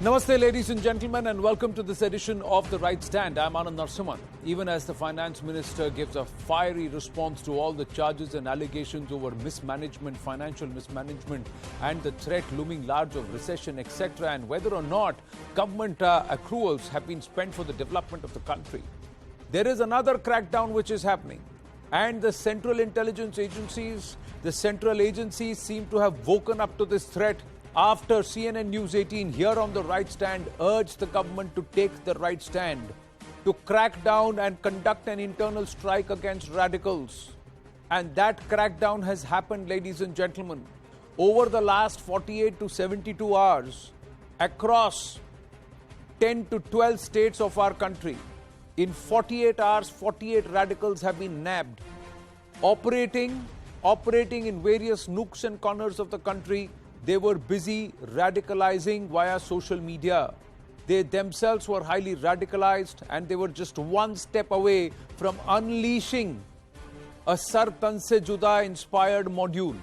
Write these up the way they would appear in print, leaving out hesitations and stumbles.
Namaste, ladies and gentlemen, and welcome to this edition of The Right Stand. I'm Anand Narasimhan. Even as the finance minister gives a fiery response to all the charges and allegations over mismanagement, financial mismanagement, and the threat looming large of recession, etc., and whether or not government accruals have been spent for the development of the country, there is another crackdown which is happening. And the central intelligence agencies, the central agencies seem to have woken up to this threat after CNN News 18 here on The Right Stand urged the government to take the right stand, to crack down and conduct an internal strike against radicals. And that crackdown has happened, ladies and gentlemen, over the last 48 to 72 hours across 10 to 12 states of our country. In 48 hours, 48 radicals have been nabbed, operating in various nooks and corners of the country. They were busy radicalizing via social media. They themselves were highly radicalized, and they were just one step away from unleashing a Sar Tan Se Juda inspired module.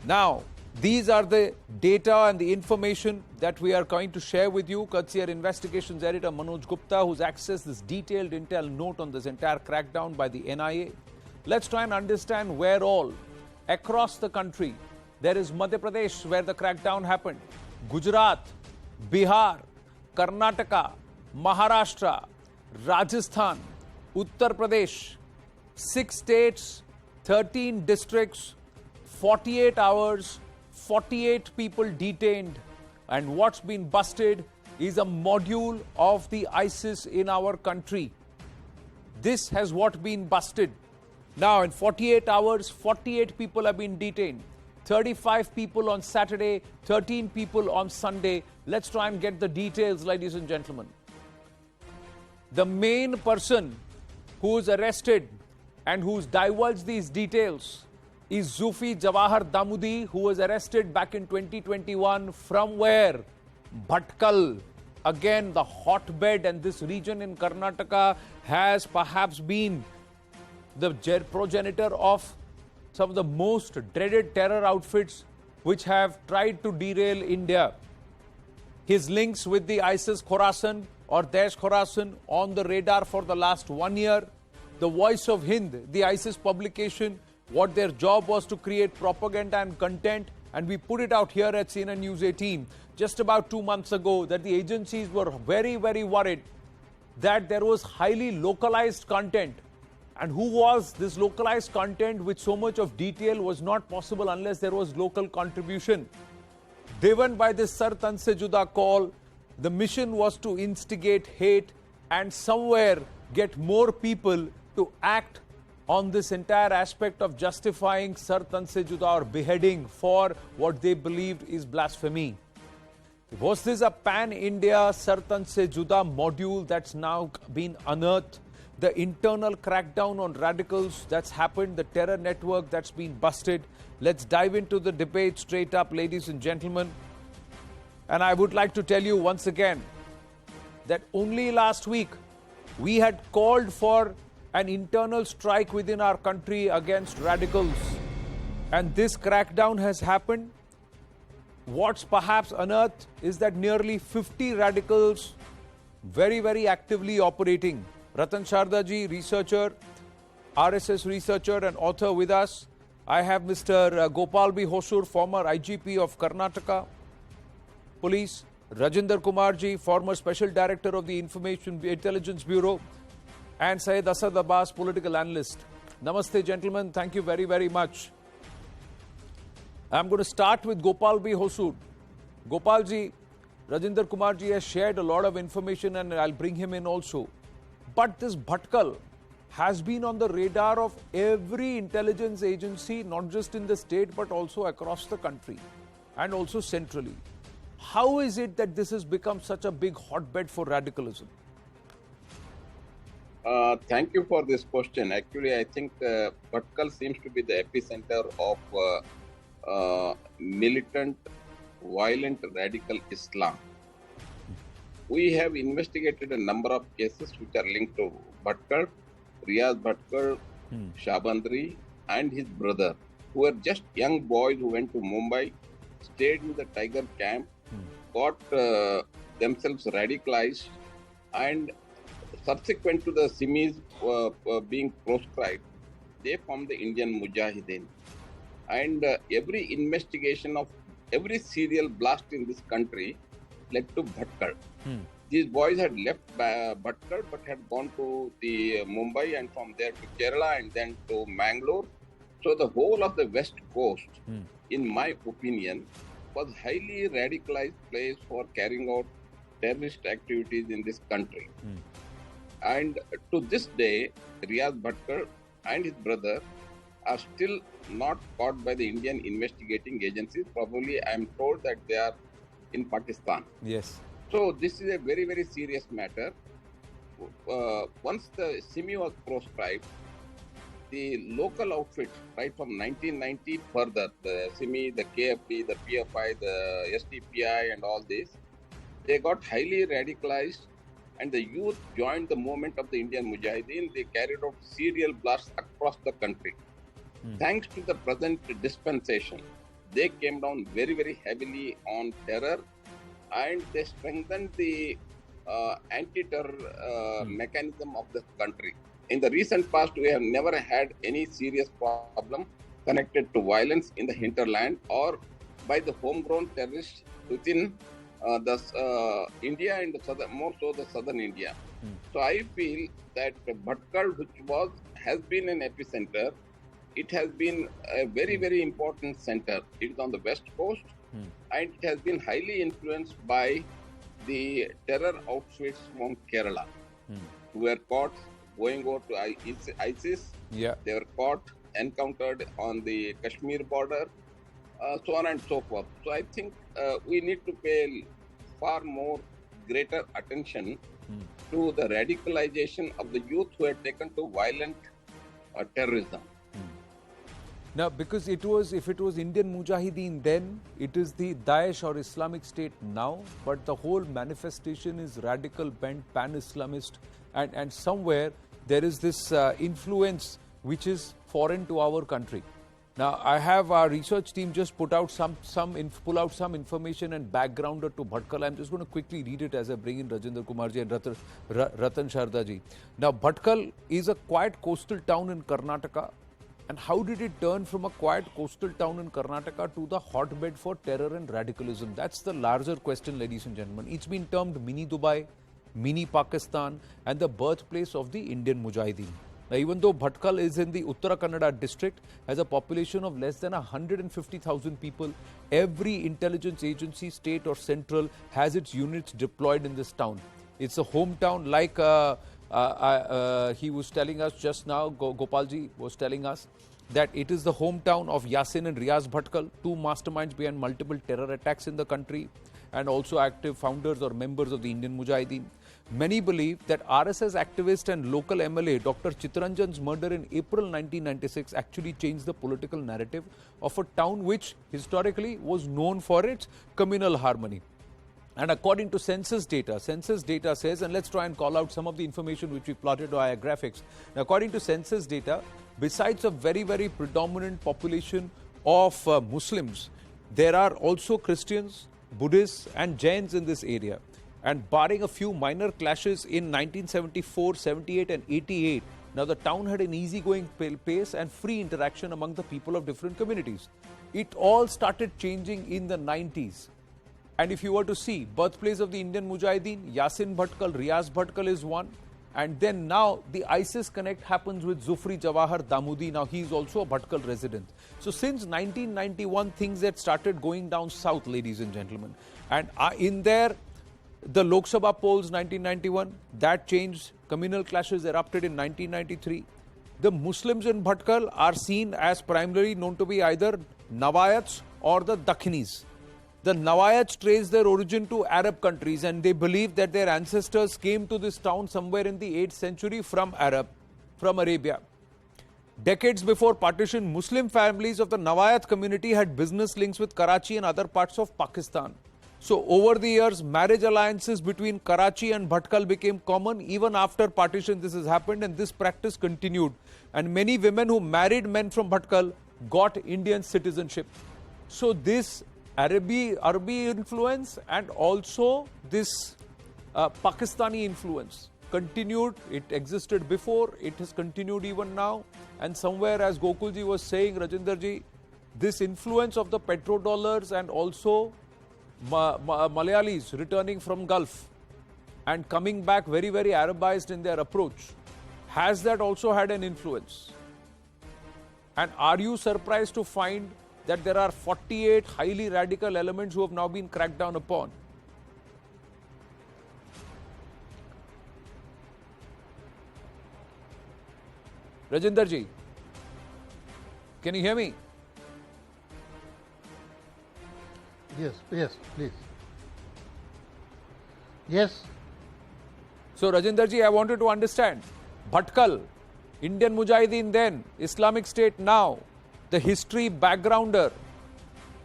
Now, these are the data and the information that we are going to share with you. Courtesy our investigations editor Manoj Gupta, who's accessed this detailed intel note on this entire crackdown by the NIA. Let's try and understand where all across the country. There is Madhya Pradesh, where the crackdown happened, Gujarat, Bihar, Karnataka, Maharashtra, Rajasthan, Uttar Pradesh, 6 states, 13 districts, 48 hours, 48 people detained. And what's been busted is a module of the ISIS in our country. This has what been busted. Now, in 48 hours, 48 people have been detained. 35 people on Saturday, 13 people on Sunday. Let's try and get the details, ladies and gentlemen. The main person who is arrested and who's divulged these details is Zufi Jawahar Damudi, who was arrested back in 2021 from where? Bhatkal. Again, the hotbed, and this region in Karnataka has perhaps been the progenitor of some of the most dreaded terror outfits which have tried to derail India. His links with the ISIS Khorasan or Daesh Khorasan on the radar for the last 1 year. The Voice of Hind, the ISIS publication, what their job was to create propaganda and content, and we put it out here at CNN News 18 just about 2 months ago that the agencies were very, very worried that there was highly localized content. And who was this localized content with so much of detail was not possible unless there was local contribution. Driven by this Sar Tan Se Juda call, the mission was to instigate hate and somewhere get more people to act on this entire aspect of justifying Sar Tan Se Juda or beheading for what they believed is blasphemy. Was this a pan-India Sar Tan Se Juda module that's now been unearthed? The internal crackdown on radicals that's happened, the terror network that's been busted. Let's dive into the debate straight up, ladies and gentlemen. And I would like to tell you once again that only last week we had called for an internal strike within our country against radicals. And this crackdown has happened. What's perhaps unearthed is that nearly 50 radicals very, very actively operating. Ratan Shardaji, researcher, RSS researcher and author with us. I have Mr. Gopal B. Hosur, former IGP of Karnataka Police. Rajinder Kumarji, former Special Director of the Information Intelligence Bureau. And Syed Asad Abbas, political analyst. Namaste, gentlemen. Thank you very, very much. I'm going to start with Gopal B. Hosur. Gopalji, Rajinder Kumarji has shared a lot of information and I'll bring him in also. But this Bhatkal has been on the radar of every intelligence agency, not just in the state, but also across the country and also centrally. How is it that this has become such a big hotbed for radicalism? Thank you for this question. Actually, I think Bhatkal seems to be the epicenter of militant, violent, radical Islam. We have investigated a number of cases which are linked to Bhatkal, Riyaz Bhatkal, Shabandri, and his brother, who were just young boys who went to Mumbai, stayed in the Tiger camp, got themselves radicalized, and subsequent to the Simis being proscribed, they formed the Indian Mujahideen. And every investigation of every serial blast in this country led to Bhatkar. These boys had left Bhatkar but had gone to the Mumbai, and from there to Kerala, and then to Mangalore. So the whole of the West Coast, in my opinion, was highly radicalized place for carrying out terrorist activities in this country. And to this day, Riaz Bhatkar and his brother are still not caught by the Indian investigating agencies. Probably, I am told that they are in Pakistan. Yes. So this is a very, very serious matter. Once the Simi was proscribed, the local outfits, right from 1990 further, the Simi, the KFP, the PFI, the SDPI and all this, they got highly radicalized, and the youth joined the movement of the Indian Mujahideen. They carried out serial blasts across the country. Thanks to the present dispensation, they came down very, very heavily on terror, and they strengthened the anti-terror mechanism of the country. In the recent past, we have never had any serious problem connected to violence in the hinterland or by the homegrown terrorists within India and the southern, more so the southern India. So I feel that Bhatkar, which has been an epicenter, it has been a very, very important center. It is on the west coast, and it has been highly influenced by the terror outfits from Kerala, who were caught going over to ISIS. Yeah. They were caught, encountered on the Kashmir border, so on and so forth. So I think we need to pay far more greater attention to the radicalization of the youth who had taken to violent terrorism. Now, because if it was Indian Mujahideen then, it is the Daesh or Islamic State now, but the whole manifestation is radical bent, pan-Islamist, and somewhere there is this influence which is foreign to our country. Now, I have our research team just pull out some information and backgrounder to Bhatkal. I'm just going to quickly read it as I bring in Rajinder Kumarji and Ratan Shardaji. Now, Bhatkal is a quiet coastal town in Karnataka. And how did it turn from a quiet coastal town in Karnataka to the hotbed for terror and radicalism? That's the larger question, ladies and gentlemen. It's been termed mini Dubai, mini Pakistan, and the birthplace of the Indian Mujahideen. Now, even though Bhatkal is in the Uttara Kannada district, has a population of less than 150,000 people, every intelligence agency, state or central, has its units deployed in this town. It's a hometown like he was telling us just now, Gopalji was telling us that it is the hometown of Yasin and Riaz Bhatkal, two masterminds behind multiple terror attacks in the country and also active founders or members of the Indian Mujahideen. Many believe that RSS activist and local MLA Dr. Chittaranjan's murder in April 1996 actually changed the political narrative of a town which historically was known for its communal harmony. And according to census data says, and let's try and call out some of the information which we plotted via graphics. Now, according to census data, besides a very, very predominant population of Muslims, there are also Christians, Buddhists and Jains in this area. And barring a few minor clashes in 1974, 78 and 88, now the town had an easygoing pace and free interaction among the people of different communities. It all started changing in the 90s. And if you were to see, birthplace of the Indian Mujahideen, Yasin Bhatkal, Riaz Bhatkal is one. And then now the ISIS connect happens with Zufri Jawahar Damudi. Now he is also a Bhatkal resident. So since 1991, things had started going down south, ladies and gentlemen. And in there, the Lok Sabha polls 1991, that changed. Communal clashes erupted in 1993. The Muslims in Bhatkal are seen as primarily known to be either Nawayats or the Dakhinis. The Nawayats trace their origin to Arab countries, and they believe that their ancestors came to this town somewhere in the 8th century from Arabia. Decades before partition, Muslim families of the Nawayat community had business links with Karachi and other parts of Pakistan. So over the years, marriage alliances between Karachi and Bhatkal became common. Even after partition, this has happened, and this practice continued. And many women who married men from Bhatkal got Indian citizenship. So this Arabi influence and also this Pakistani influence continued. It existed before, it has continued even now. And somewhere, as Gokulji was saying, Rajinderji, this influence of the petrodollars and also Malayalis returning from Gulf and coming back very, very Arabized in their approach, has that also had an influence? And are you surprised to find that there are 48 highly radical elements who have now been cracked down upon? Rajinder ji, can you hear me? Yes, please. Yes. So, Rajinder ji, I wanted to understand Bhatkal, Indian Mujahideen then, Islamic State now, the history backgrounder.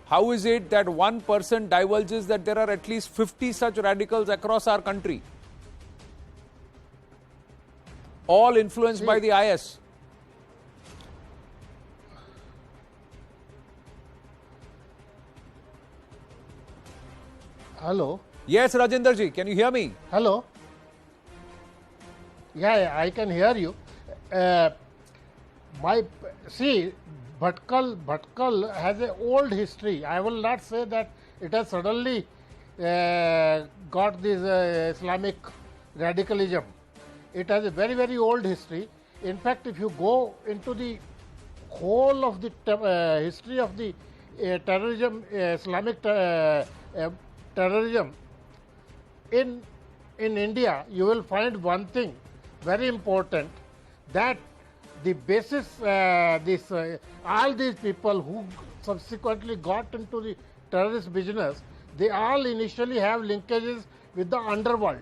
How is it that one person divulges that there are at least 50 such radicals across our country? All influenced by the IS. Hello. Yes, Rajinder ji, can you hear me? Hello. Yeah, I can hear you. Bhatkal has an old history. I will not say that it has suddenly got this Islamic radicalism. It has a very, very old history. In fact, if you go into the whole of the history of the terrorism, Islamic terrorism in India, you will find one thing very important, that the basis, all these people who subsequently got into the terrorist business, they all initially have linkages with the underworld.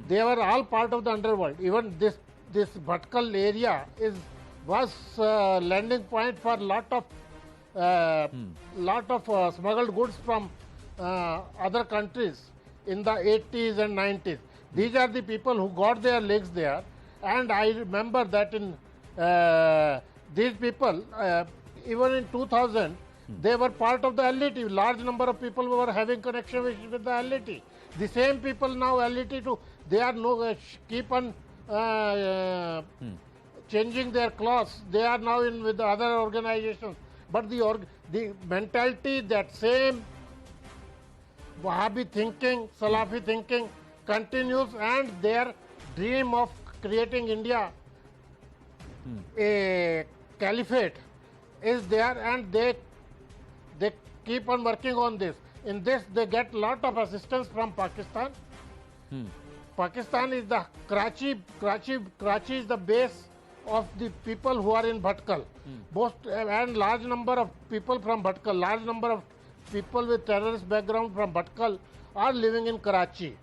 They were all part of the underworld. Even this Bhatkal area was landing point for lot of smuggled goods from other countries in the 80s and 90s. These are the people who got their legs there, and I remember that in these people, even in 2000, they were part of the LET. Large number of people were having connection with the LET. The same people now LET too. They are keep on changing their clothes. They are now in with the other organizations. But the mentality, that same Wahhabi thinking, Salafi thinking continues, and their dream of creating India a caliphate is there, and they keep on working on this. In this, they get lot of assistance from Pakistan. Pakistan is the Karachi is the base of the people who are in Bhatkal. And large number of people from Bhatkal, large number of people with terrorist background from Bhatkal are living in Karachi.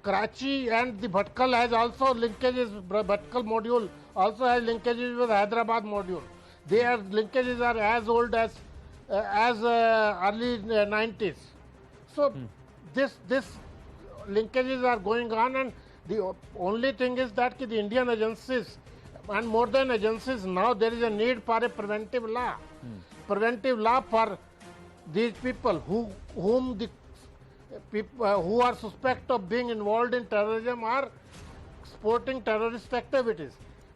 Karachi and the Bhatkal has also linkages. Bhatkal module also has linkages with Hyderabad module. Their linkages are as old as early 90s. So this linkages are going on, and the only thing is that the Indian agencies, and more than agencies, now there is a need for a preventive law. Preventive law for these people whom the people who are suspect of being involved in terrorism or supporting terrorist activities.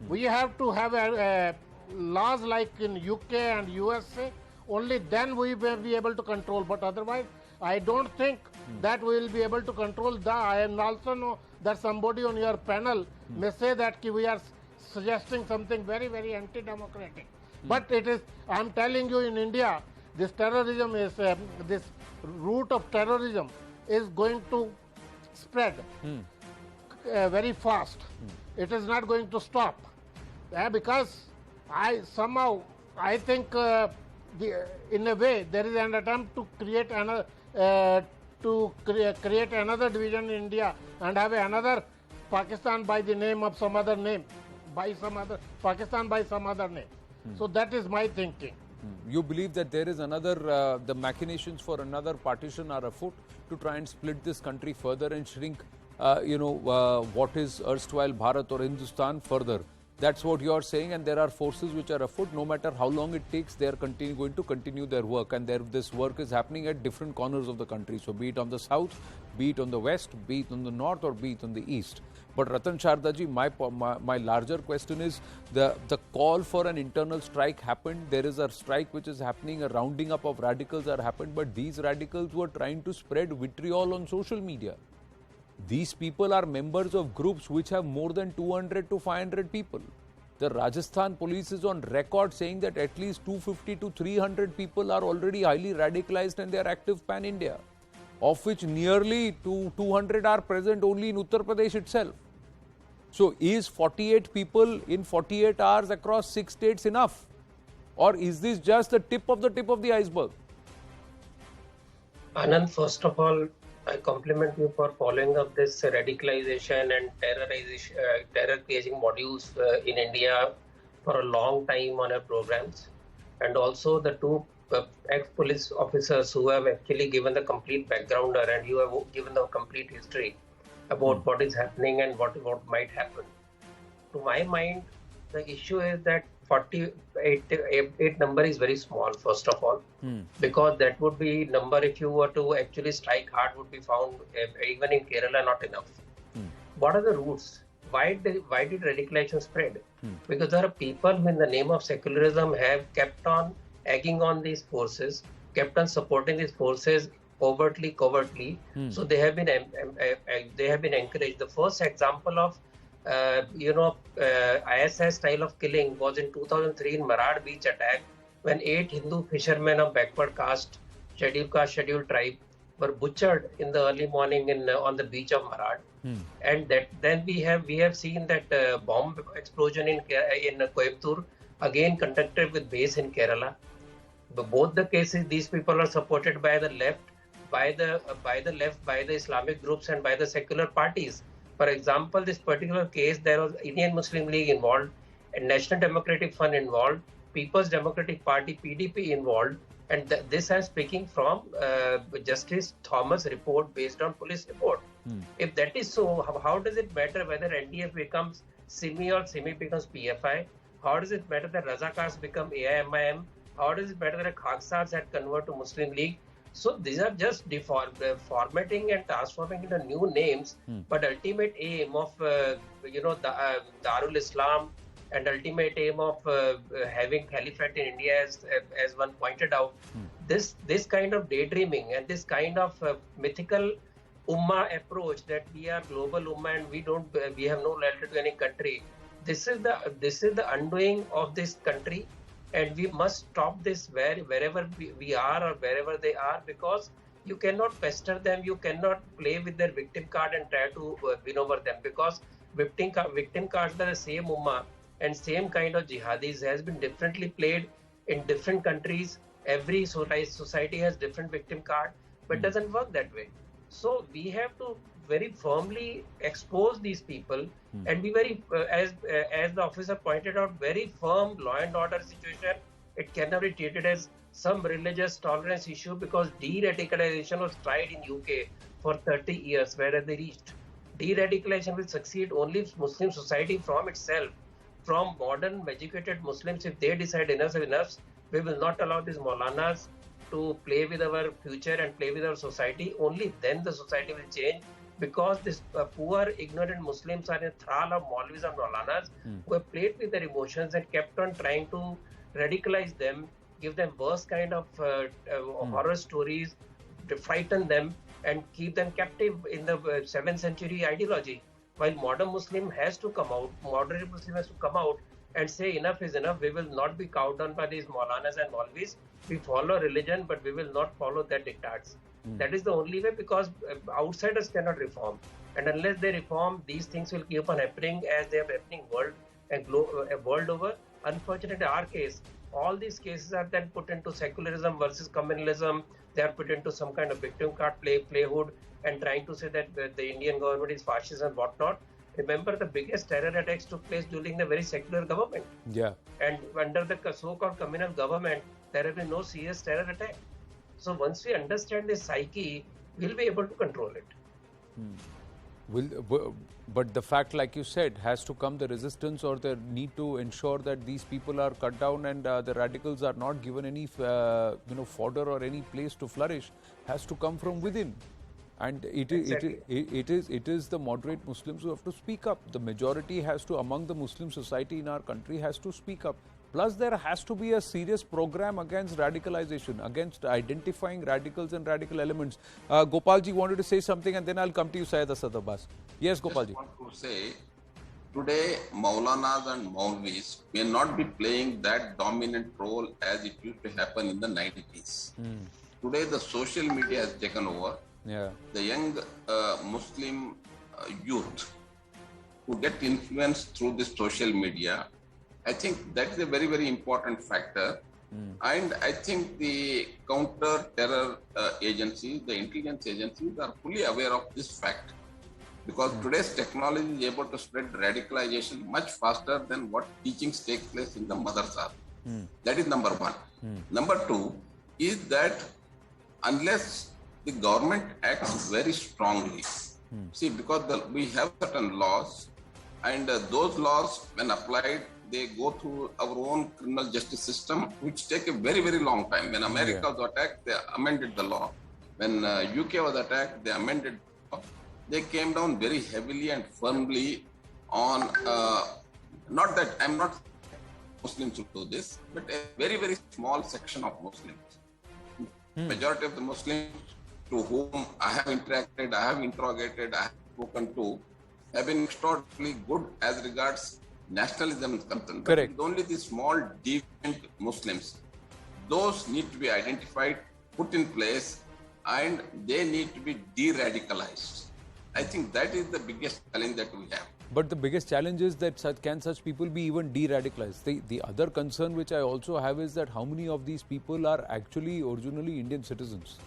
We have to have laws like in UK and USA. Only then we will be able to control. But otherwise, I don't think that we will be able to control. I also know that somebody on your panel may say that we are suggesting something very, very anti-democratic. But it is, I am telling you, in India, this terrorism is, this root of terrorism is going to spread very fast. It is not going to stop. Because I think in a way there is an attempt to create another create another division in India and have another Pakistan by the name of some other name, Pakistan by some other name. So that is my thinking. You believe that there is another, the machinations for another partition are afoot to try and split this country further and shrink, what is erstwhile Bharat or Hindustan further. That's what you're saying, and there are forces which are afoot. No matter how long it takes, they are going to continue their work, and this work is happening at different corners of the country. So, be it on the south, be it on the west, be it on the north, or be it on the east. But Ratan Shardaji, my larger question is the call for an internal strike happened. There is a strike which is happening. A rounding up of radicals are happened, but these radicals were trying to spread vitriol on social media. These people are members of groups which have more than 200 to 500 people. The Rajasthan police is on record saying that at least 250 to 300 people are already highly radicalized and they are active pan-India, of which nearly 200 are present only in Uttar Pradesh itself. So is 48 people in 48 hours across 6 states enough? Or is this just the tip of the iceberg? Anand, first of all, I compliment you for following up this radicalization and terror creating modules in India for a long time on our programs. And also the two ex-police officers who have actually given the complete backgrounder, and you have given the complete history about what is happening and what might happen. To my mind, the issue is that 48 number is very small, first of all, because that would be number, if you were to actually strike hard, would be found even in Kerala not enough. What are the roots? Why did radicalization spread? Because there are people who in the name of secularism have kept on egging on these forces, kept on supporting these forces overtly, covertly. So they have been encouraged. The first example of ISI style of killing was in 2003 in Marad beach attack, when 8 Hindu fishermen of backward caste, scheduled tribe were butchered in the early morning on the beach of Marad. And then we have seen that bomb explosion in Coimbatore, again conducted with base in Kerala. But both the cases, these people are supported by the left, by the Islamic groups and by the secular parties. For example, this particular case, there was Indian Muslim League involved, a National Democratic Front involved, People's Democratic Party (PDP) involved, and this I'm speaking from Justice Thomas report based on police report. If that is so, how does it matter whether NDF becomes SIMI or SIMI becomes PFI? How does it matter that Razakars become AIMIM? How does it matter that Khaksars had converted to Muslim League? So these are just formatting and transforming into new names, but ultimate aim of Darul Islam and ultimate aim of having caliphate in India, as one pointed out, this kind of daydreaming and this kind of mythical ummah approach that we are global ummah and we have no loyalty to any country. This is the undoing of this country. And we must stop this wherever we are or wherever they are, because you cannot pester them, you cannot play with their victim card and try to win over them, because victim cards are the same ummah and same kind of jihadis has been differently played in different countries. Every society has different victim card, but it doesn't work that way. So we have to very firmly expose these people and be very, as the officer pointed out, very firm law and order situation. It cannot be treated as some religious tolerance issue, because de-radicalization was tried in UK for 30 years. Where have they reached? De-radicalization will succeed only if Muslim society from itself, from modern educated Muslims, if they decide enough is enough, we will not allow these Maulanas to play with our future and play with our society. Only then the society will change. Because these poor, ignorant Muslims are in thrall of Maulvis and Maulanas who have played with their emotions and kept on trying to radicalize them, give them worse kind of horror stories, to frighten them and keep them captive in the 7th century ideology. While modern Muslim has to come out, moderate Muslim has to come out and say enough is enough. We will not be cowed down by these Maulanas and Maulvis. We follow religion, but we will not follow their diktats. That is the only way, because outsiders cannot reform. And unless they reform, these things will keep on happening as they are happening world over. Unfortunately, in our case, all these cases are then put into secularism versus communalism. They are put into some kind of victim card playhood and trying to say that the Indian government is fascist and whatnot. Remember, the biggest terror attacks took place during the very secular government. Yeah. And under the so-called communal government, there have been no serious terror attack. So once we understand this psyche, we'll be able to control it. But the fact, like you said, has to come the resistance or the need to ensure that these people are cut down and the radicals are not given any fodder or any place to flourish, has to come from within. And it is the moderate Muslims who have to speak up. The majority has to, among the Muslim society in our country, has to speak up. Plus, there has to be a serious program against radicalization, against identifying radicals and radical elements. Gopalji wanted to say something, and then I'll come to you, Syed Asad Abbas. Yes, Gopalji. I want to say, today Maulanas and Maulvis may not be playing that dominant role as it used to happen in the 90s. Today, the social media has taken over. Yeah. The young Muslim youth who get influenced through this social media, I think that is a very, very important factor. And I think the counter-terror agencies, the intelligence agencies are fully aware of this fact. Because today's technology is able to spread radicalization much faster than what teachings take place in the madrasa. That is number one. Number two is that unless the government acts very strongly, see, because we have certain laws, and those laws, when applied, they go through our own criminal justice system, which take a very, very long time. When America was attacked, they amended the law. When UK was attacked, they amended the law. They came down very heavily and firmly on, not that I'm not Muslims who do this, but a very, very small section of Muslims. Majority of the Muslims to whom I have interacted, I have interrogated, I have spoken to, have been extraordinarily good as regards nationalism is concerned. Correct. But only the small deviant Muslims, those need to be identified, put in place, and they need to be de-radicalized. I think that is the biggest challenge that we have. But the biggest challenge is that can such people be even de-radicalized? The other concern which I also have is that how many of these people are actually originally Indian citizens?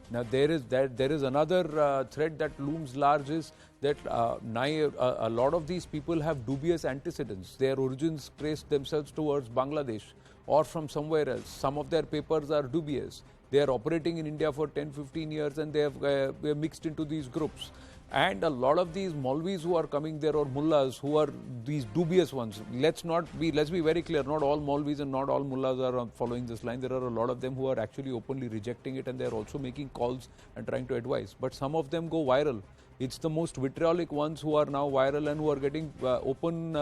Now there is another threat that looms large is that a lot of these people have dubious antecedents. Their origins trace themselves towards Bangladesh or from somewhere else. Some of their papers are dubious. They are operating in India for 10-15 years and they have mixed into these groups. And a lot of these Maulvis who are coming there, or mullahs who are these dubious ones. Let's be very clear. Not all Maulvis and not all mullahs are following this line. There are a lot of them who are actually openly rejecting it, and they are also making calls and trying to advise. But some of them go viral. It's the most vitriolic ones who are now viral and who are getting open,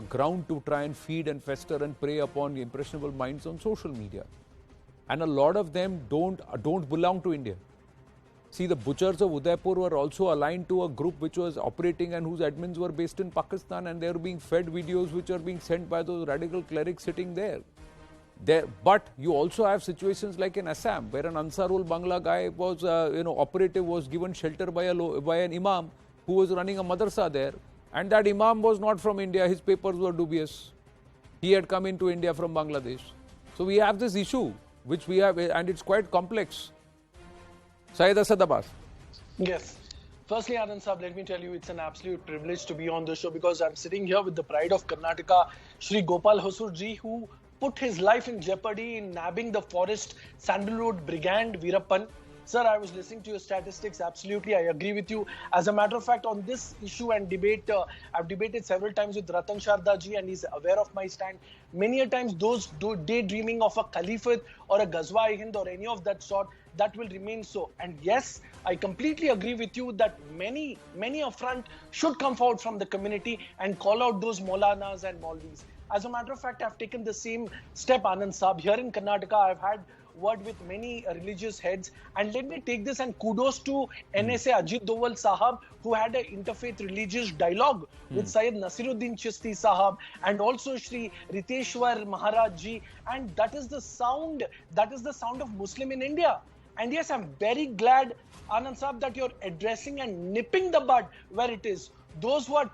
ground to try and feed and fester and prey upon impressionable minds on social media. And a lot of them don't belong to India. See, the butchers of Udaipur were also aligned to a group which was operating and whose admins were based in Pakistan, and they were being fed videos which are being sent by those radical clerics sitting there. But you also have situations like in Assam, where an Ansarul Bangla guy was, operative was given shelter by an imam who was running a madrasa there, and that imam was not from India. His papers were dubious. He had come into India from Bangladesh. So we have this issue, which we have, and it's quite complex. Syed Asad Abbas. Yes. Firstly, Anand Saab, let me tell you, it's an absolute privilege to be on the show because I'm sitting here with the pride of Karnataka, Shri Gopal Hosurji, who put his life in jeopardy in nabbing the forest Sandalwood Brigand Veerappan. Sir, I was listening to your statistics. Absolutely, I agree with you. As a matter of fact, on this issue and debate, I've debated several times with Ratan Sharda ji, and he's aware of my stand. Many a times, those daydreaming of a caliphate or a Ghazwa-i-Hind or any of that sort, that will remain so. And yes, I completely agree with you that many a front should come forward from the community and call out those Maulanas and Maulvis. As a matter of fact, I've taken the same step, Anand Saab. Here in Karnataka, I've had word with many religious heads, and let me take this and kudos to NSA Ajit Doval Sahab, who had an interfaith religious dialogue with Syed Nasiruddin Chishti Sahab and also Shri Riteshwar Maharaj ji, and that is the sound of Muslim in India. And yes, I'm very glad, Anand Saab, that you're addressing and nipping the bud where it is. Those who are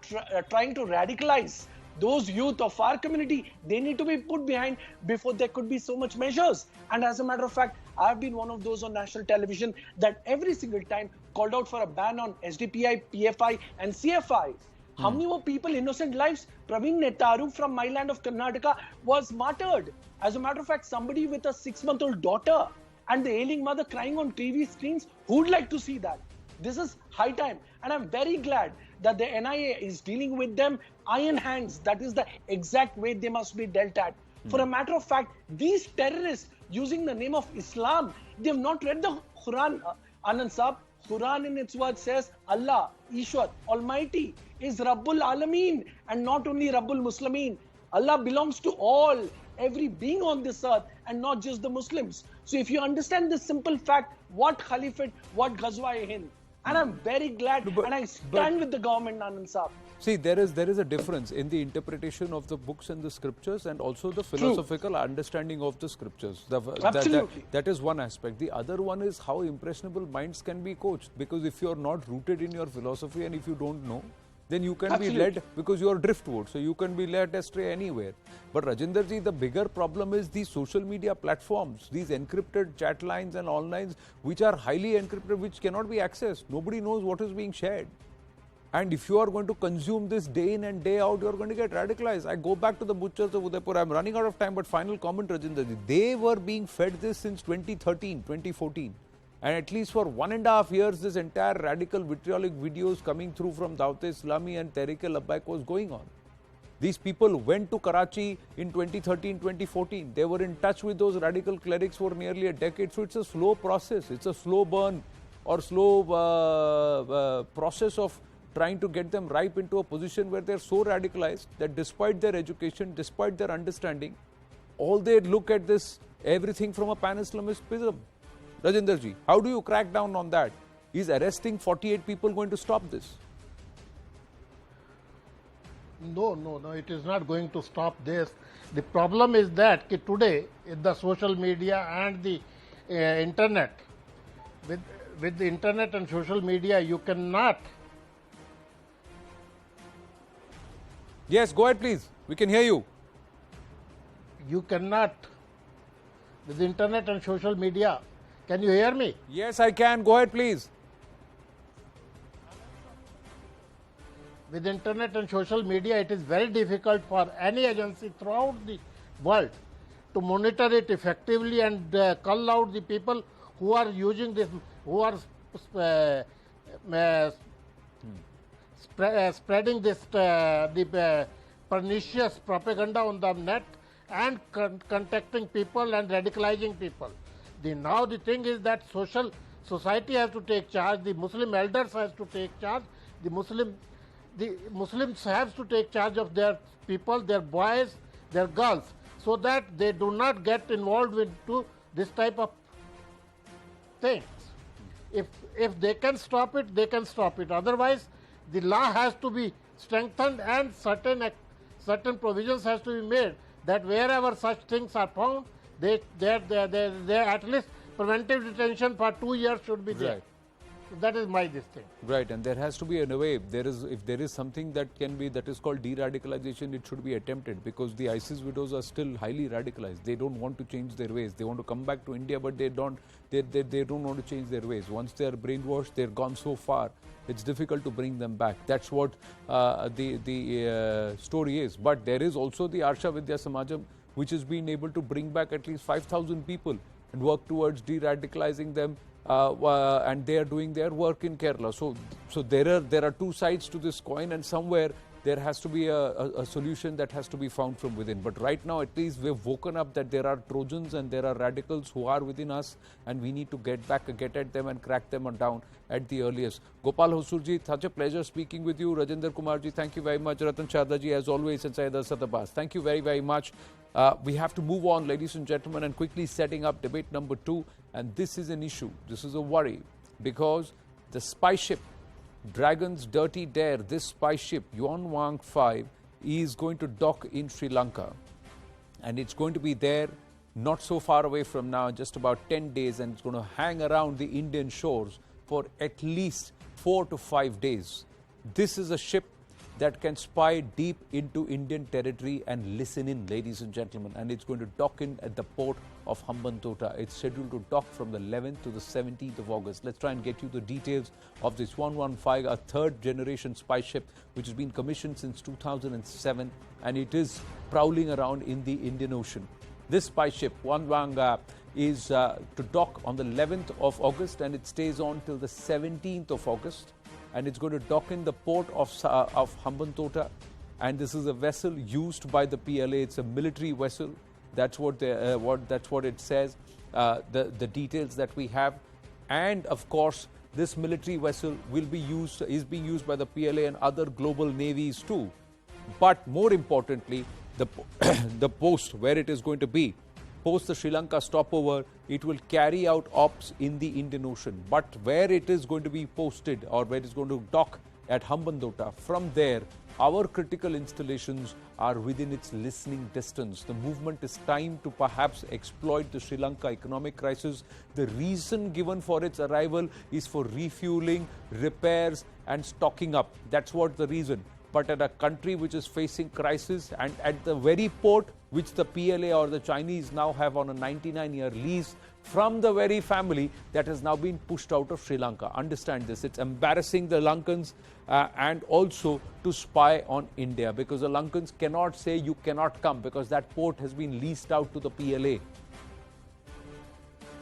trying to radicalize those youth of our community, they need to be put behind before there could be so much measures. And as a matter of fact, I've been one of those on national television that every single time called out for a ban on SDPI, PFI and CFI. How many more people, innocent lives? Praveen Netaru from my land of Karnataka was martyred. As a matter of fact, somebody with a 6-month-old daughter and the ailing mother crying on TV screens, who'd like to see that? This is high time, and I'm very glad that the NIA is dealing with them iron hands. That is the exact way they must be dealt at. For a matter of fact, these terrorists using the name of Islam, they have not read the Quran, Anand Saab. Quran in its word says Allah, Ishwar, Almighty is Rabbul Alameen and not only Rabbul Muslimeen. Allah belongs to all, every being on this earth and not just the Muslims. So if you understand this simple fact, what Caliphate, what Ghazwa-e-Hind, and I'm very glad and I stand with the government, Anand Saab. See, there is a difference in the interpretation of the books and the scriptures and also the philosophical understanding of the scriptures. Absolutely. That is one aspect. The other one is how impressionable minds can be coached. Because if you are not rooted in your philosophy and if you don't know, then you can be led because you are driftwood. So you can be led astray anywhere. But Rajendraji, the bigger problem is these social media platforms, these encrypted chat lines and onlines, which are highly encrypted, which cannot be accessed. Nobody knows what is being shared. And if you are going to consume this day in and day out, you are going to get radicalized. I go back to the butchers of Udaipur. I am running out of time, but final comment, Rajendraji. They were being fed this since 2013, 2014. And at least for 1.5 years, this entire radical vitriolic videos coming through from Dawat-e-Islami and Tehreek-e-Labbaik was going on. These people went to Karachi in 2013, 2014. They were in touch with those radical clerics for nearly a decade. So it's a slow process. It's a slow burn or slow process of trying to get them ripe into a position where they're so radicalized that despite their education, despite their understanding, all they look at this, everything from a pan-Islamist prism. Rajendraji, how do you crack down on that? Is arresting 48 people going to stop this? No, it is not going to stop this. The problem is that today, in the social media and the internet, with the internet and social media, you cannot. Yes, go ahead, please. We can hear you. You cannot, with the internet and social media. Can you hear me? Yes, I can. Go ahead, please. With internet and social media, it is very difficult for any agency throughout the world to monitor it effectively and cull out the people who are using this, who are spreading this the pernicious propaganda on the net and contacting people and radicalizing people. Now the thing is that society has to take charge. The Muslim elders has to take charge. The Muslims have to take charge of their people, their boys, their girls, so that they do not get involved into this type of things. If they can stop it, they can stop it. Otherwise, the law has to be strengthened and certain provisions has to be made that wherever such things are found, they at least preventive detention for 2 years should be there. Right. So that is my this thing. Right, and there has to be, in a way, if there is something that can be, that is called de-radicalization, it should be attempted, because the ISIS widows are still highly radicalized. They don't want to change their ways. They want to come back to India, but they don't want to change their ways. Once they are brainwashed, they're gone so far, it's difficult to bring them back. That's what the story is. But there is also the Arsha Vidya Samajam, which has been able to bring back at least 5,000 people and work towards de-radicalizing them. And they are doing their work in Kerala. So there are two sides to this coin, and somewhere there has to be a solution that has to be found from within. But right now, at least we've woken up that there are Trojans and there are radicals who are within us, and we need to get at them and crack them down at the earliest. Gopal Hosurji, such a pleasure speaking with you. Rajendra Kumarji, thank you very much. Ratan Chaddaji, as always, and Syed Satabas, thank you very, very much. We have to move on, ladies and gentlemen, and quickly setting up debate number 2. And this is an issue, this is a worry, because the spy ship, Dragon's Dirty Dare, this spy ship, Yuan Wang 5, is going to dock in Sri Lanka. And it's going to be there not so far away from now, just about 10 days, and it's going to hang around the Indian shores for at least 4 to 5 days. This is a ship that can spy deep into Indian territory and listen in, ladies and gentlemen. And it's going to dock in at the port of Hambantota. It's scheduled to dock from the 11th to the 17th of August. Let's try and get you the details of this 115, a third-generation spy ship, which has been commissioned since 2007, and it is prowling around in the Indian Ocean. This spy ship, Yuan Wang is to dock on the 11th of August, and it stays on till the 17th of August. And it's going to dock in the port of Hambantota. And this is a vessel used by the PLA. It's a military vessel. That's what it says. The details that we have, and of course, this military vessel is being used by the PLA and other global navies too. But more importantly, the post where it is going to be, post the Sri Lanka stopover, it will carry out ops in the Indian Ocean. But where it is going to be posted, or where it's going to dock at Hambantota, from there, our critical installations are within its listening distance. The movement is timed to perhaps exploit the Sri Lanka economic crisis. The reason given for its arrival is for refueling, repairs and stocking up. That's what the reason. But at a country which is facing crisis, and at the very port which the PLA or the Chinese now have on a 99-year lease from the very family that has now been pushed out of Sri Lanka. Understand this. It's embarrassing the Lankans and also to spy on India, because the Lankans cannot say you cannot come because that port has been leased out to the PLA.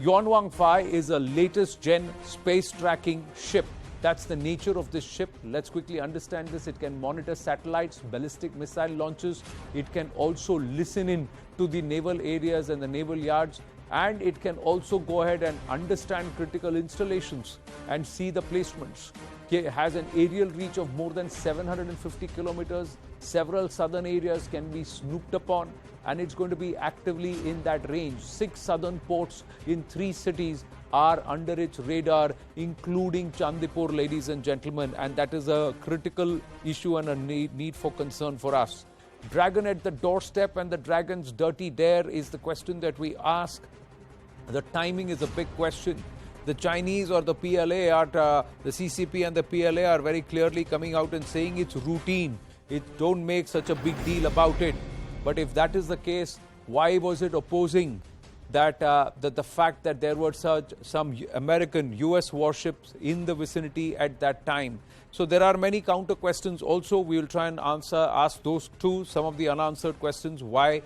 Yuanwang Fai is a latest gen space tracking ship. That's the nature of this ship. Let's quickly understand this. It can monitor satellites, ballistic missile launches. It can also listen in to the naval areas and the naval yards. And it can also go ahead and understand critical installations and see the placements. It has an aerial reach of more than 750 kilometers. Several southern areas can be snooped upon, and it's going to be actively in that range. 6 southern ports in 3 cities are under its radar, including Chandipur, ladies and gentlemen, and that is a critical issue and a need for concern for us. Dragon at the doorstep and the dragon's dirty dare is the question that we ask. The timing is a big question. The Chinese or the PLA, the CCP and the PLA are very clearly coming out and saying it's routine. Don't make such a big deal about it. But if that is the case, why was it opposing that the fact that there were some American US warships in the vicinity at that time? So there are many counter questions also. We will try and ask those too, some of the unanswered questions. Why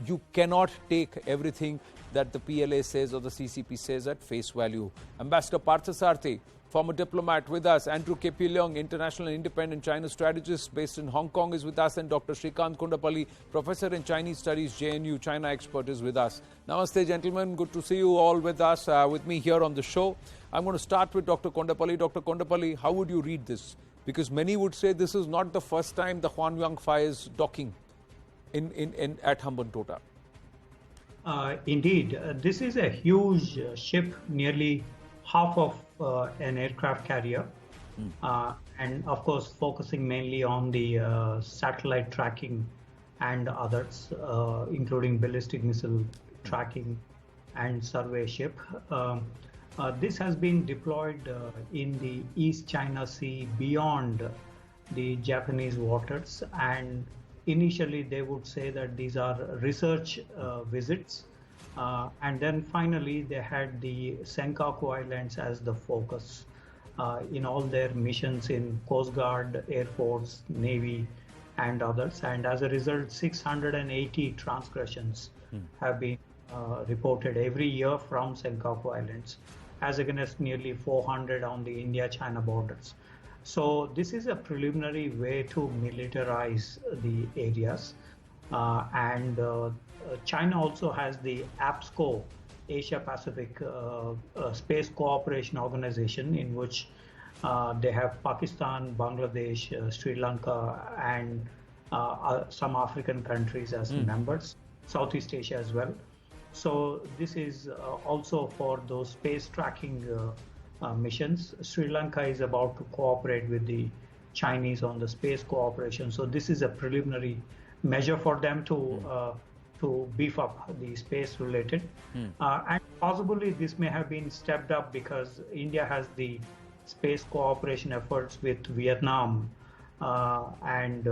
you cannot take everything that the PLA says or the CCP says at face value. Ambassador Parthasarthi, former diplomat, with us. Andrew K. P. Leong, international and independent China strategist based in Hong Kong, is with us. And Dr. Shrikant Kondapalli, professor in Chinese studies, JNU, China expert, is with us. Namaste, gentlemen. Good to see you all with us, with me here on the show. I'm going to start with Dr. Kondapalli. Dr. Kondapalli, how would you read this? Because many would say this is not the first time the Yuanwang Fai is docking at Hambantota. Indeed, this is a huge ship, nearly half of an aircraft carrier, and of course focusing mainly on the satellite tracking and others, including ballistic missile tracking and survey ship. This has been deployed in the East China Sea beyond the Japanese waters, and initially they would say that these are research visits, and then finally they had the Senkaku Islands as the focus in all their missions in Coast Guard, Air Force, Navy and others, and as a result 680 transgressions have been reported every year from Senkaku Islands, as against nearly 400 on the India-China borders. So this is a preliminary way to militarize the areas, and China also has the APSCO, Asia Pacific Space Cooperation Organization, in which they have Pakistan, Bangladesh, Sri Lanka and some African countries as members, Southeast Asia as well. So this is also for those space tracking missions. Sri Lanka is about to cooperate with the Chinese on the space cooperation. So this is a preliminary measure for them to beef up the space related. And possibly this may have been stepped up because India has the space cooperation efforts with Vietnam. And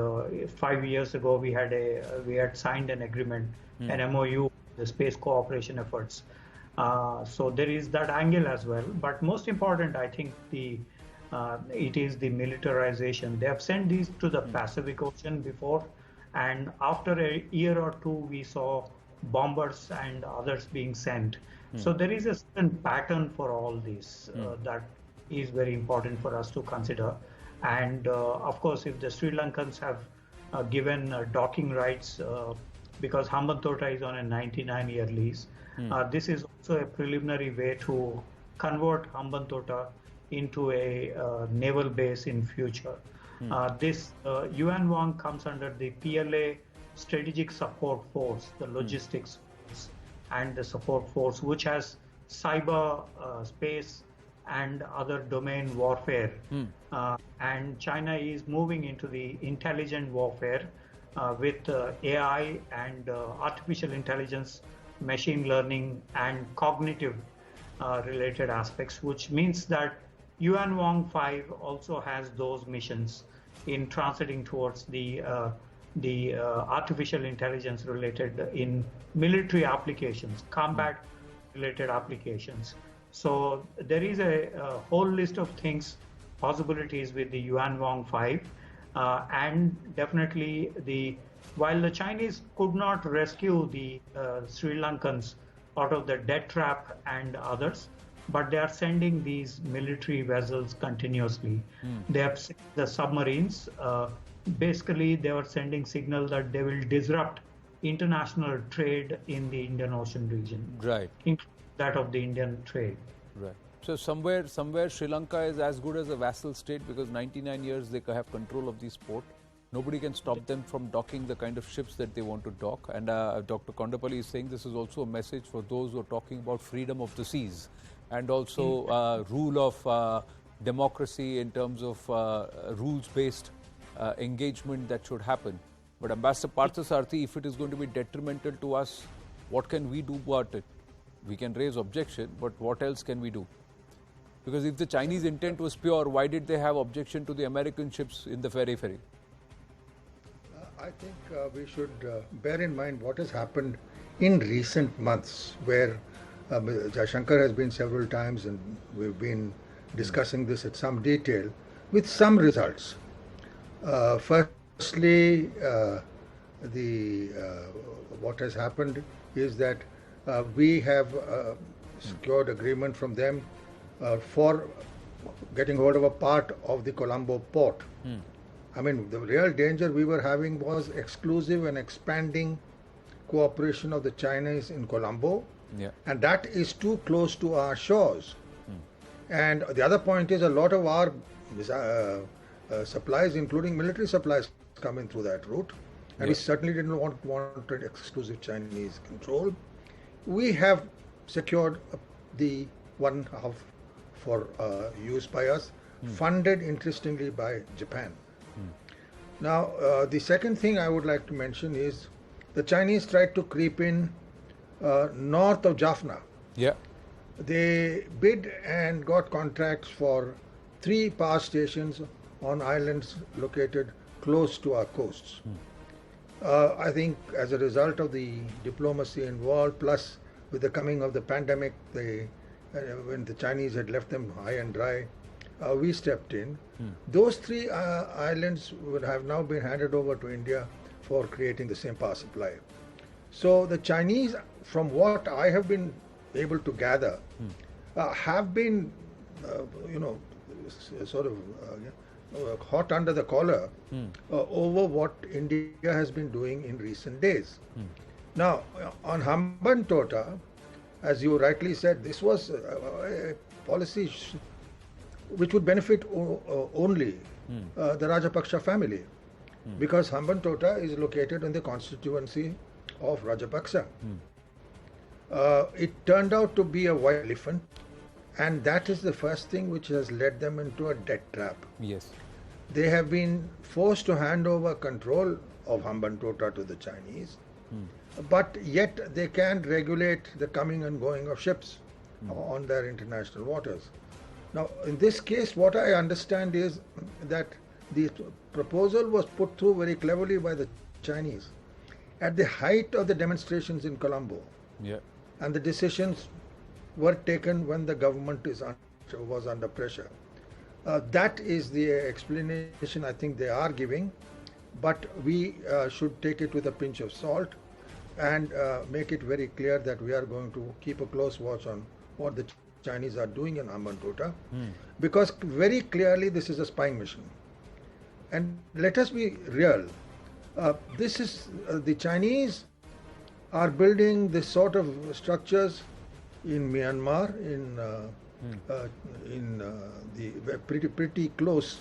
5 years ago, we had signed an agreement, an MOU, the space cooperation efforts. So there is that angle as well. But most important, I think it is the militarization. They have sent these to the Pacific Ocean before, and after a year or two, we saw bombers and others being sent. So there is a certain pattern for all this that is very important for us to consider. And of course, if the Sri Lankans have given docking rights because Hambantota is on a 99-year lease, this is also a preliminary way to convert Hambantota into a naval base in future. This Yuan Wang comes under the PLA Strategic Support Force, the logistics force, and the support force, which has cyber space and other domain warfare. And China is moving into the intelligent warfare with AI and artificial intelligence, machine learning, and cognitive related aspects, which means that Yuan Wang 5 also has those missions in transiting towards the artificial intelligence related in military applications, combat related applications. So there is a whole list of things, possibilities with the Yuan Wang 5, and definitely while the Chinese could not rescue the Sri Lankans out of the death trap and others, but they are sending these military vessels continuously. They have sent the submarines. Basically, they were sending signal that they will disrupt international trade in the Indian Ocean region, Right. including that of the Indian trade. Right. So somewhere Sri Lanka is as good as a vassal state because 99 years they have control of this port. Nobody can stop them from docking the kind of ships that they want to dock. And Dr. Kondapalli is saying this is also a message for those who are talking about freedom of the seas and also rule of democracy in terms of rules-based engagement that should happen. But Ambassador Parthasarathi, if it is going to be detrimental to us, what can we do about it? We can raise objection, but what else can we do? Because if the Chinese intent was pure, why did they have objection to the American ships in the ferry? I think we should bear in mind what has happened in recent months, where Jaishankar has been several times and we've been discussing this at some detail with some results. Firstly, what has happened is that we have secured agreement from them for getting hold of a part of the Colombo port. I mean, the real danger we were having was exclusive and expanding cooperation of the Chinese in Colombo, and that is too close to our shores. And the other point is a lot of our supplies, including military supplies, come in through that route, and we certainly didn't want exclusive Chinese control. We have secured the 1/2 for use by us, funded interestingly by Japan. Now, the second thing I would like to mention is the Chinese tried to creep in north of Jaffna. They bid and got contracts for 3 power stations on islands located close to our coasts. I think as a result of the diplomacy involved, plus with the coming of the pandemic, when the Chinese had left them high and dry, we stepped in. Those 3 islands would have now been handed over to India for creating the same power supply. So the Chinese, from what I have been able to gather, have been, sort of hot under the collar over what India has been doing in recent days. Now, on Hambantota, as you rightly said, this was a policy which would benefit only the Rajapaksa family, because Hambantota is located in the constituency of Rajapaksa. It turned out to be a white elephant, and that is the first thing which has led them into a debt trap. They have been forced to hand over control of Hambantota to the Chinese, but yet they can't regulate the coming and going of ships on their international waters. Now, in this case, what I understand is that the proposal was put through very cleverly by the Chinese at the height of the demonstrations in Colombo. And the decisions were taken when the government was under pressure. That is the explanation I think they are giving, but we should take it with a pinch of salt. and make it very clear that we are going to keep a close watch on what the Chinese are doing in Hambantota, because very clearly this is a spying mission. And let us be real. This is the Chinese are building this sort of structures in Myanmar, in the pretty close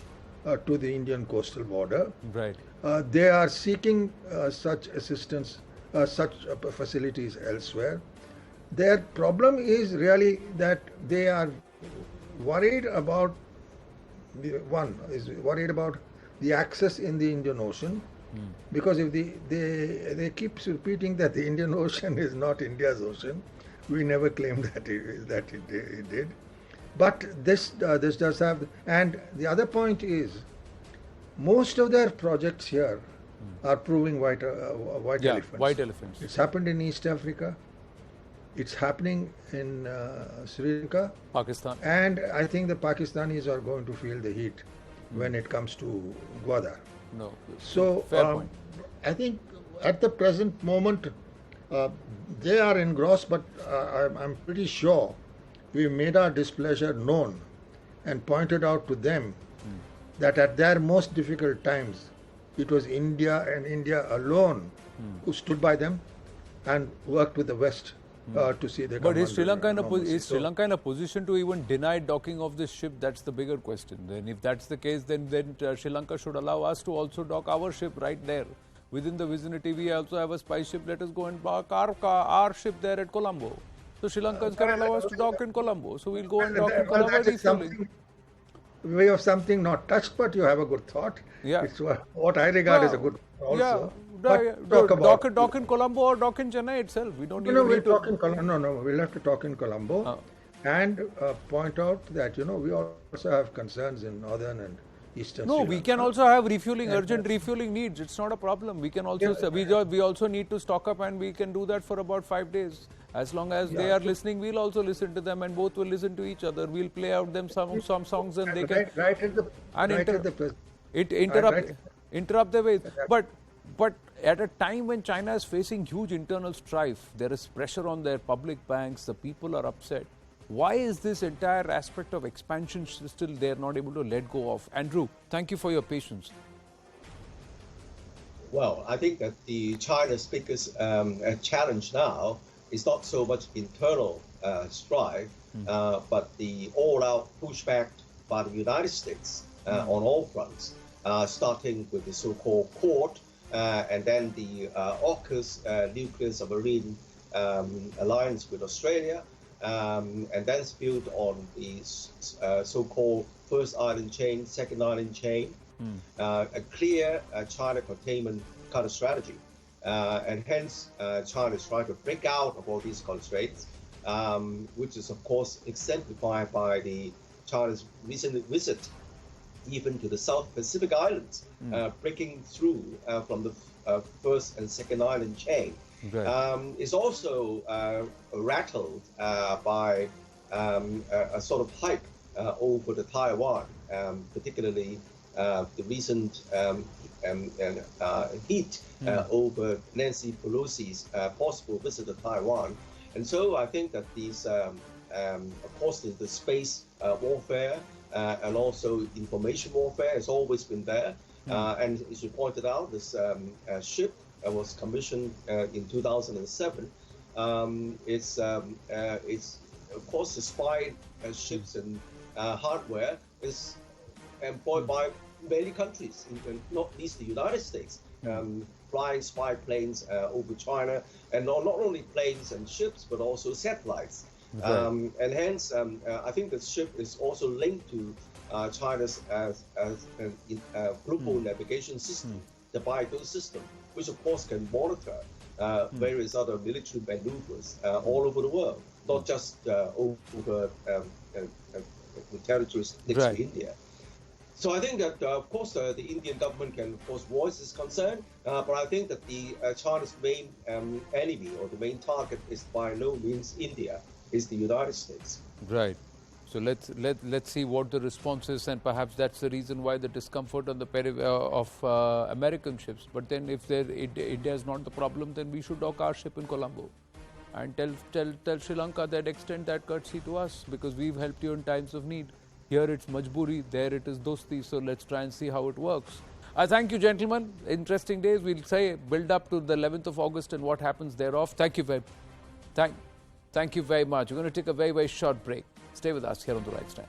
to the Indian coastal border. Right. They are seeking such assistance, such facilities elsewhere. Their problem is really that they are worried about worried about the access in the Indian Ocean, because if they keep repeating that the Indian Ocean is not India's ocean. We never claimed that it did. But this does have, and the other point is, most of their projects here are proving white elephants. White elephants. It's happened in East Africa. It's happening in Sri Lanka, Pakistan. and I think the Pakistanis are going to feel the heat when it comes to Gwadar. No. So Fair point. I think at the present moment they are engrossed, but I'm pretty sure we made our displeasure known and pointed out to them that at their most difficult times it was India and India alone who stood by them and worked with the West to see their But is Sri Lanka in a normalcy. is Sri Lanka in a position to even deny docking of this ship? That's the bigger question. Then, if that's the case, then Sri Lanka should allow us to also dock our ship right there within the vicinity. We also have a spy ship. Let us go and park our ship there at Colombo. So Sri Lankans can allow us to dock in Colombo. So we'll go and dock in Colombo. That is something, way of something not touched, but you have a good thought. Yeah. It's what I regard as a good also. Yeah. But talk about Dock in Colombo or dock in Chennai itself. We don't even we'll need to. talk in Colombo. No, we'll have to talk in Colombo and point out that we also have concerns in northern and eastern. No, Sri we Lanka. can also have refueling, urgent refueling needs. It's not a problem. We can also we also need to stock up, and we can do that for about 5 days. As long as they are listening, we'll also listen to them, and both will listen to each other. We'll play out them some songs, and they can right at the interrupt their way. But at a time when China is facing huge internal strife, there is pressure on their public banks. The people are upset. Why is this entire aspect of expansion still they are not able to let go of? Andrew, thank you for your patience. Well, I think that the China's biggest challenge now is not so much internal strife, but the all-out pushback by the United States on all fronts, starting with the so-called Quad, and then the AUKUS nuclear submarine alliance with Australia, and then it's built on the so-called first island chain, second island chain, a clear China containment kind of strategy. And hence, China is trying to break out of all these constraints, which is, of course, exemplified by China's recent visit even to the South Pacific Islands, breaking through from the first and second island chain. Right. Is also rattled by a sort of hype over the Taiwan, particularly the recent heat over Nancy Pelosi's possible visit to Taiwan. And so I think that these, of course, the space warfare and also information warfare has always been there. And as you pointed out, this ship was commissioned in 2007. It's of course the spy ships and hardware is employed by many countries, not least the United States, flying spy planes over China, and not only planes and ships, but also satellites. Right. And hence, I think the ship is also linked to China's global navigation system, the Baidu system, which of course can monitor various other military maneuvers all over the world, not just over the territories next to India. So I think that, of course, the Indian government can, of course, voice its concern, but I think that the China's main enemy or the main target is by no means India, is the United States. Right. So let's see what the response is, and perhaps that's the reason why the discomfort on the of American ships. But then, if India is not the problem, then we should dock our ship in Colombo, and tell Sri Lanka that extend that courtesy to us, because we've helped you in times of need. Here it's majburi, there it is dosti. So let's try and see how it works. I thank you, gentlemen. Interesting days. We'll say build up to the 11th of August and what happens thereof. Thank you very much. We're going to take a very short break. Stay with us here on The Right Stand.